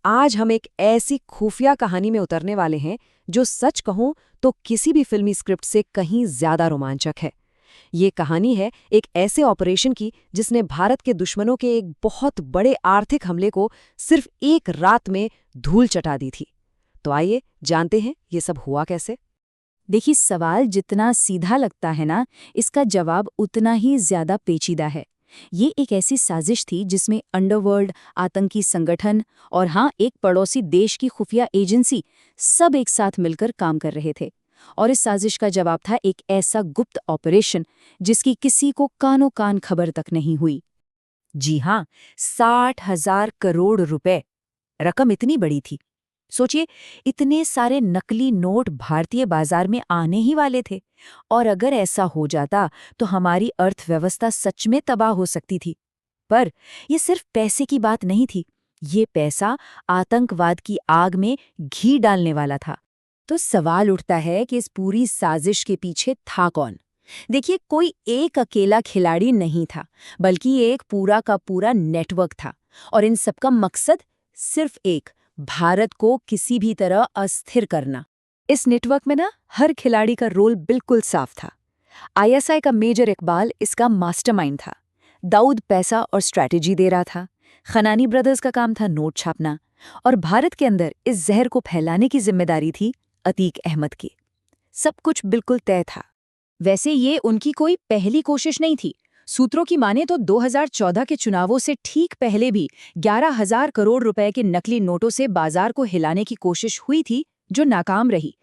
आज हम एक ऐसी खुफिया कहानी में उतरने वाले हैं जो सच कहूं तो किसी भी फिल्मी स्क्रिप्ट से कहीं ज्यादा रोमांचक है। ये कहानी है एक ऐसे ऑपरेशन की जिसने भारत के दुश्मनों के एक बहुत बड़े आर्थिक हमले को सिर्फ एक रात में धूल चटा दी थी। तो आइए जानते हैं ये सब हुआ कैसे। देखिए, सवाल जितना सीधा लगता है ना, इसका जवाब उतना ही ज्यादा पेचीदा है। ये एक ऐसी साजिश थी जिसमें अंडरवर्ल्ड, आतंकी संगठन और हाँ, एक पड़ोसी देश की खुफिया एजेंसी सब एक साथ मिलकर काम कर रहे थे। और इस साजिश का जवाब था एक ऐसा गुप्त ऑपरेशन जिसकी किसी को कानो कान खबर तक नहीं हुई। जी हाँ, 60,000 करोड़ रुपए। रकम इतनी बड़ी थी। सोचिए, इतने सारे नकली नोट भारतीय बाजार में आने ही वाले थे, और अगर ऐसा हो जाता तो हमारी अर्थव्यवस्था सच में तबाह हो सकती थी। पर यह सिर्फ पैसे की बात नहीं थी, ये पैसा आतंकवाद की आग में घी डालने वाला था। तो सवाल उठता है कि इस पूरी साजिश के पीछे था कौन? देखिए, कोई एक अकेला खिलाड़ी नहीं था, बल्कि एक पूरा का पूरा नेटवर्क था। और इन सबका मकसद सिर्फ एक, भारत को किसी भी तरह अस्थिर करना। इस नेटवर्क में ना हर खिलाड़ी का रोल बिल्कुल साफ था। आईएसआई का मेजर इकबाल इसका मास्टरमाइंड था। दाऊद पैसा और स्ट्रैटेजी दे रहा था। खनानी ब्रदर्स का काम था नोट छापना। और भारत के अंदर इस जहर को फैलाने की जिम्मेदारी थी अतीक अहमद की। सब कुछ बिल्कुल तय था। वैसे ये उनकी कोई पहली कोशिश नहीं थी। सूत्रों की माने तो 2014 के चुनावों से ठीक पहले भी 11,000 करोड़ रुपए के नकली नोटों से बाजार को हिलाने की कोशिश हुई थी, जो नाकाम रही।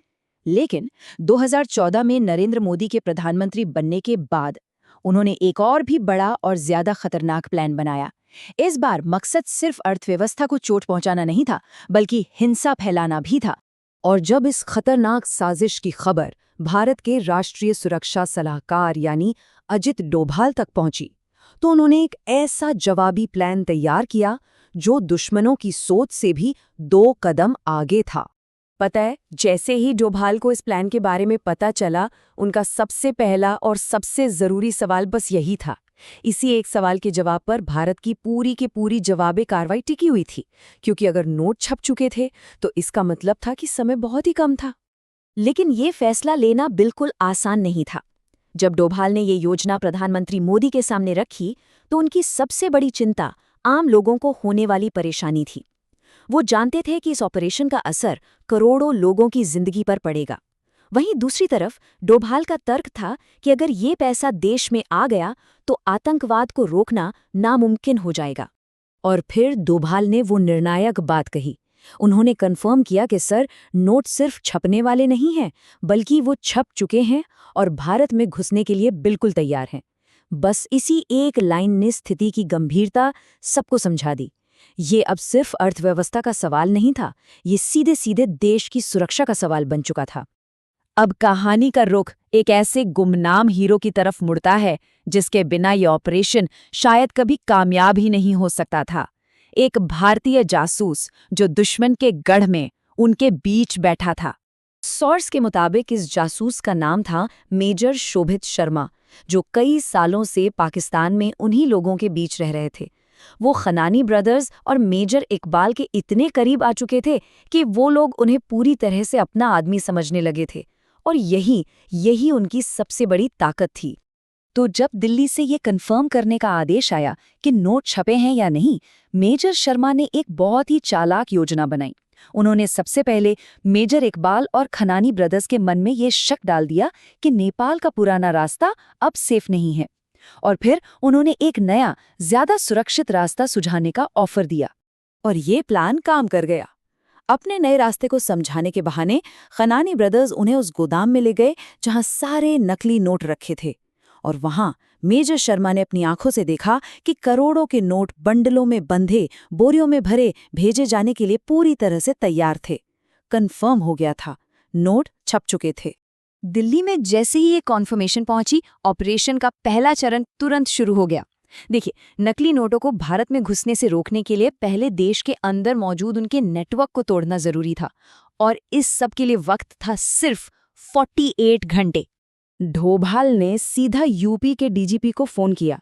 लेकिन 2014 में नरेंद्र मोदी के प्रधानमंत्री बनने के बाद उन्होंने एक और भी बड़ा और ज्यादा खतरनाक प्लान बनाया। इस बार मकसद सिर्फ अर्थव्यवस्था को चोट पहुंचाना नहीं था, बल्कि हिंसा फैलाना भी था। और जब इस खतरनाक साजिश की खबर भारत के राष्ट्रीय सुरक्षा सलाहकार यानी अजित डोभाल तक पहुंची, तो उन्होंने एक ऐसा जवाबी प्लान तैयार किया जो दुश्मनों की सोच से भी 2 कदम आगे था। पता है, जैसे ही डोभाल को इस प्लान के बारे में पता चला, उनका सबसे पहला और सबसे जरूरी सवाल बस यही था। इसी एक सवाल के जवाब पर भारत की पूरी जवाबी कार्रवाई टिकी हुई थी, क्योंकि अगर नोट छप चुके थे तो इसका मतलब था कि समय बहुत ही कम था। लेकिन ये फैसला लेना बिल्कुल आसान नहीं था। जब डोभाल ने ये योजना प्रधानमंत्री मोदी के सामने रखी, तो उनकी सबसे बड़ी चिंता आम लोगों को होने वाली परेशानी थी। वो जानते थे कि इस ऑपरेशन का असर करोड़ों लोगों की जिंदगी पर पड़ेगा। वहीं दूसरी तरफ डोभाल का तर्क था कि अगर ये पैसा देश में आ गया तो आतंकवाद को रोकना नामुमकिन हो जाएगा। और फिर डोभाल ने वो निर्णायक बात कही। उन्होंने कन्फर्म किया कि सर, नोट सिर्फ छपने वाले नहीं हैं, बल्कि वो छप चुके हैं और भारत में घुसने के लिए बिल्कुल तैयार हैं। बस इसी एक लाइन ने स्थिति की गंभीरता सबको समझा दी। ये अब सिर्फ अर्थव्यवस्था का सवाल नहीं था, ये सीधे सीधे देश की सुरक्षा का सवाल बन चुका था। अब कहानी का रुख एक ऐसे गुमनाम हीरो की तरफ मुड़ता है जिसके बिना ये ऑपरेशन शायद कभी कामयाब ही नहीं हो सकता था। एक भारतीय जासूस जो दुश्मन के गढ़ में उनके बीच बैठा था। सोर्स के मुताबिक इस जासूस का नाम था मेजर शोभित शर्मा, जो कई सालों से पाकिस्तान में उन्हीं लोगों के बीच रह रहे थे। वो खनानी ब्रदर्स और मेजर इकबाल के इतने करीब आ चुके थे कि वो लोग उन्हें पूरी तरह से अपना आदमी समझने लगे थे। और यही उनकी सबसे बड़ी ताकत थी। तो जब दिल्ली से ये कंफर्म करने का आदेश आया कि नोट छपे हैं या नहीं, मेजर शर्मा ने एक बहुत ही चालाक योजना बनाई। उन्होंने सबसे पहले मेजर इकबाल और खनानी ब्रदर्स के मन में ये शक डाल दिया कि नेपाल का पुराना रास्ता अब सेफ नहीं है। और फिर उन्होंने एक नया, ज्यादा सुरक्षित रास्ता सुझाने का ऑफर दिया। और ये प्लान काम कर गया। अपने नए रास्ते को समझाने के बहाने खनानी ब्रदर्स उन्हें उस गोदाम में ले गए जहां सारे नकली नोट रखे थे। और वहां मेजर शर्मा ने अपनी आंखों से देखा कि करोड़ों के नोट बंडलों में बंधे, बोरियों में भरे, भेजे जाने के लिए पूरी तरह से तैयार थे। कंफर्म हो गया था, नोट छप चुके थे। दिल्ली में जैसे ही ये कॉन्फर्मेशन पहुंची, ऑपरेशन का पहला चरण तुरंत शुरू हो गया। देखिए, नकली नोटों को भारत में घुसने से रोकने के लिए पहले देश के अंदर मौजूद उनके नेटवर्क को तोड़ना जरूरी था, और इस सब के लिए वक्त था सिर्फ 48 घंटे। डोभाल ने सीधा यूपी के डीजीपी को फोन किया।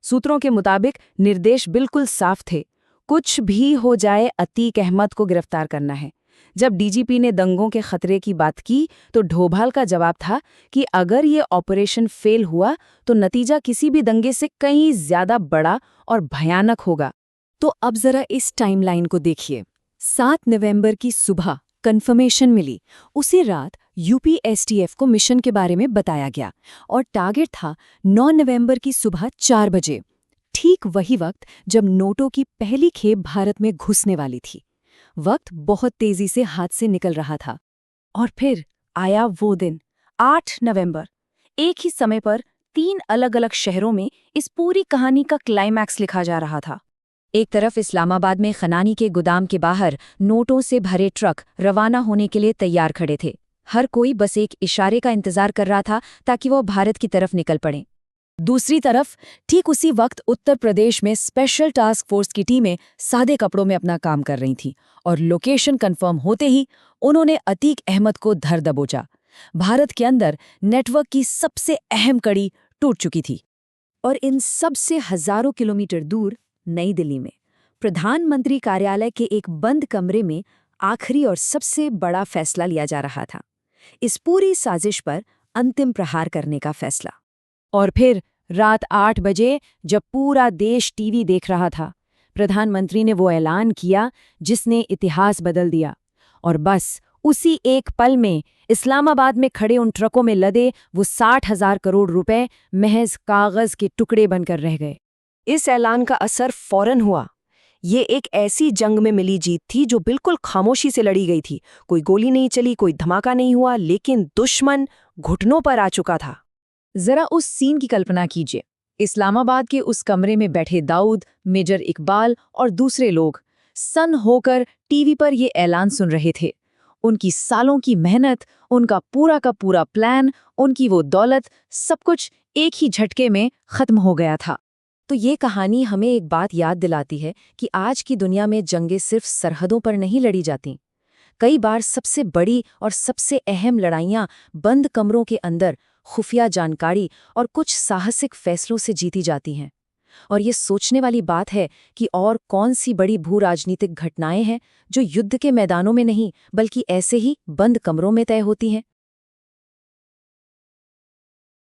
सूत्रों के मुताबिक निर्देश बिल्कुल साफ थे, कुछ भी हो जाए अतीक अहमद को गिरफ्तार करना है। जब डीजीपी ने दंगों के खतरे की बात की तो डोभाल का जवाब था कि अगर ये ऑपरेशन फेल हुआ तो नतीजा किसी भी दंगे से कहीं ज्यादा बड़ा और भयानक होगा। तो अब जरा इस टाइमलाइन को देखिए। 7 नवंबर की सुबह कंफर्मेशन मिली। उसी रात यूपी एसटीएफ को मिशन के बारे में बताया गया और टारगेट था 9 नवंबर की सुबह 4 बजे, ठीक वही वक्त जब नोटों की पहली खेप भारत में घुसने वाली थी। वक्त बहुत तेजी से हाथ से निकल रहा था। और फिर आया वो दिन, 8 नवंबर। एक ही समय पर 3 अलग-अलग शहरों में इस पूरी कहानी का क्लाइमैक्स लिखा जा रहा था। एक तरफ इस्लामाबाद में खनानी के गोदाम के बाहर नोटों से भरे ट्रक रवाना होने के लिए तैयार खड़े थे। हर कोई बस एक इशारे का इंतजार कर रहा था ताकि वो भारत की तरफ निकल पड़े। दूसरी तरफ ठीक उसी वक्त उत्तर प्रदेश में स्पेशल टास्क फोर्स की टीमें सादे कपड़ों में अपना काम कर रही थीं और लोकेशन कंफर्म होते ही उन्होंने अतीक अहमद को धर दबोचा। भारत के अंदर नेटवर्क की सबसे अहम कड़ी टूट चुकी थी। और इन सब से हजारों किलोमीटर दूर नई दिल्ली में प्रधानमंत्री कार्यालय के एक बंद कमरे में आखिरी और सबसे बड़ा फैसला लिया जा रहा था, इस पूरी साजिश पर अंतिम प्रहार करने का फैसला। और फिर रात 8 बजे जब पूरा देश टीवी देख रहा था, प्रधानमंत्री ने वो ऐलान किया जिसने इतिहास बदल दिया। और बस उसी एक पल में इस्लामाबाद में खड़े उन ट्रकों में लदे वो 60,000 करोड़ रुपए महज कागज के टुकड़े बनकर रह गए। इस ऐलान का असर फौरन हुआ। ये एक ऐसी जंग में मिली जीत थी जो बिल्कुल खामोशी से लड़ी गई थी। कोई गोली नहीं चली, कोई धमाका नहीं हुआ, लेकिन दुश्मन घुटनों पर आ चुका था। जरा उस सीन की कल्पना कीजिए। इस्लामाबाद के उस कमरे में बैठे दाऊद, मेजर इकबाल और दूसरे लोग सन्न होकर टीवी पर ये ऐलान सुन रहे थे। उनकी सालों की मेहनत, उनका पूरा का पूरा प्लान, उनकी वो दौलत, सब कुछ एक ही झटके में खत्म हो गया था। तो ये कहानी हमें एक बात याद दिलाती है कि आज की दुनिया में जंगें सिर्फ सरहदों पर नहीं लड़ी जाती। कई बार सबसे बड़ी और सबसे अहम लड़ाइयाँ बंद कमरों के अंदर खुफिया जानकारी और कुछ साहसिक फैसलों से जीती जाती हैं। और ये सोचने वाली बात है कि और कौन सी बड़ी भू राजनीतिक घटनाएं हैं जो युद्ध के मैदानों में नहीं बल्कि ऐसे ही बंद कमरों में तय होती हैं।